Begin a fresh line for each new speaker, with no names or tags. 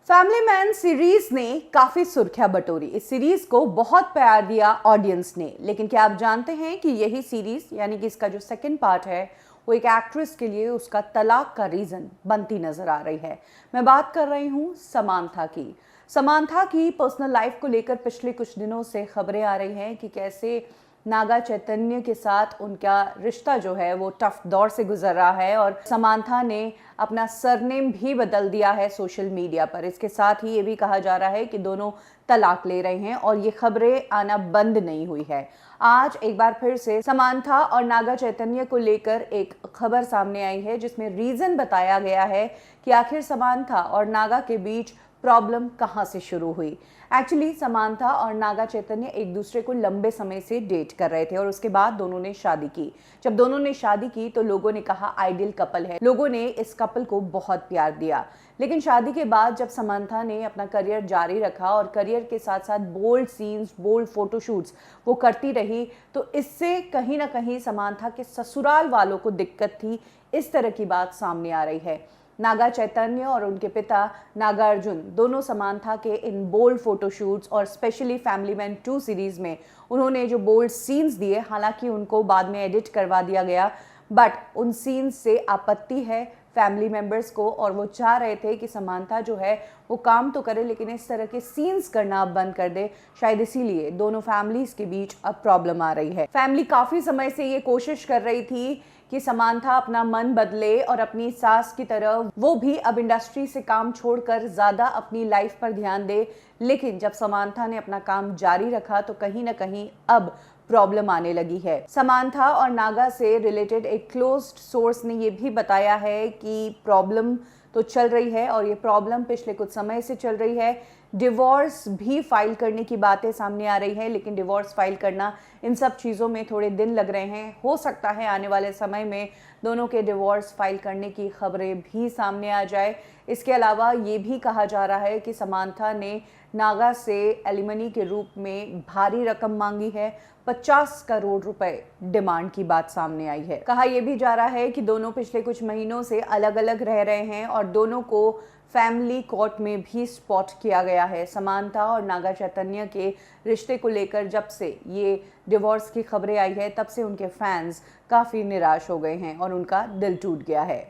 Family man series ने काफी सुर्खियां बटोरी। इस सीरीज को बहुत प्यार दिया ऑडियंस ने, लेकिन क्या आप जानते हैं कि यही सीरीज यानी कि इसका जो सेकंड पार्ट है वो एक एक्ट्रेस के लिए उसका तलाक का रीजन बनती नजर आ रही है। मैं बात कर रही हूँ समांथा की। समांथा की पर्सनल लाइफ को लेकर पिछले कुछ दिनों से खबरें आ रही हैं कि कैसे नागा चैतन्य के साथ उनका रिश्ता जो है वो टफ दौर से गुजर रहा है और समांथा ने अपना सरनेम भी बदल दिया है सोशल मीडिया पर। इसके साथ ही ये भी कहा जा रहा है कि दोनों तलाक ले रहे हैं और ये खबरें आना बंद नहीं हुई है। आज एक बार फिर से समांथा और नागा चैतन्य को लेकर एक खबर सामने आई है जिसमें रीजन बताया गया है कि आखिर समांथा और नागा के बीच प्रॉब्लम कहां से शुरू हुई। एक्चुअली समांथा और नागा चैतन्य एक दूसरे को लंबे समय से डेट कर रहे थे और उसके बाद दोनों ने शादी की। जब दोनों ने शादी की तो लोगों ने कहा आइडियल कपल है, लोगों ने इस कपल को बहुत प्यार दिया। लेकिन शादी के बाद जब समांथा ने अपना करियर जारी रखा और करियर के साथ साथ बोल्ड सीन्स, बोल्ड फोटोशूट्स वो करती रही, तो इससे कहीं ना कहीं समांथा के ससुराल वालों को दिक्कत थी। इस तरह की बात सामने आ रही है। नागा चैतन्य और उनके पिता नागार्जुन दोनों समांथा के इन बोल्ड फोटोशूट्स और स्पेशली फैमिली मैन 2 सीरीज में उन्होंने जो बोल्ड सीन्स दिए, हालांकि उनको बाद में एडिट करवा दिया गया, बट उन सीन्स से आपत्ति है फैमिली मेंबर्स को और वो चाह रहे थे कि समांथा जो है वो काम तो करे लेकिन इस तरह के सीन्स करना अब बंद कर दे। शायद इसीलिए दोनों फैमिलीज के बीच अब प्रॉब्लम आ रही है। फैमिली काफी समय से ये कोशिश कर रही थी कि समांथा अपना मन बदले और अपनी सास की तरह वो भी अब इंडस्ट्री से काम छोड़कर ज्यादा अपनी लाइफ पर ध्यान दे, लेकिन जब समांथा ने अपना काम जारी रखा तो कहीं ना कहीं अब प्रॉब्लम आने लगी है। समांथा और नागा से रिलेटेड एक क्लोज्ड सोर्स ने ये भी बताया है कि प्रॉब्लम तो चल रही है और ये प्रॉब्लम पिछले कुछ समय से चल रही है। डिवोर्स भी फाइल करने की बातें सामने आ रही हैं, लेकिन डिवोर्स फाइल करना, इन सब चीज़ों में थोड़े दिन लग रहे हैं। हो सकता है आने वाले समय में दोनों के डिवोर्स फाइल करने की खबरें भी सामने आ जाए। इसके अलावा ये भी कहा जा रहा है कि समांथा ने नागा से एलिमनी के रूप में भारी रकम मांगी है। 50 करोड़ रुपए डिमांड की बात सामने आई है। कहा यह भी जा रहा है कि दोनों पिछले कुछ महीनों से अलग अलग रह रहे हैं और दोनों को फैमिली कोर्ट में भी स्पॉट किया गया है। समांथा और नागा चैतन्य के रिश्ते को लेकर जब से ये डिवोर्स की खबरें आई है तब से उनके फैंस काफ़ी निराश हो गए हैं और उनका दिल टूट गया है।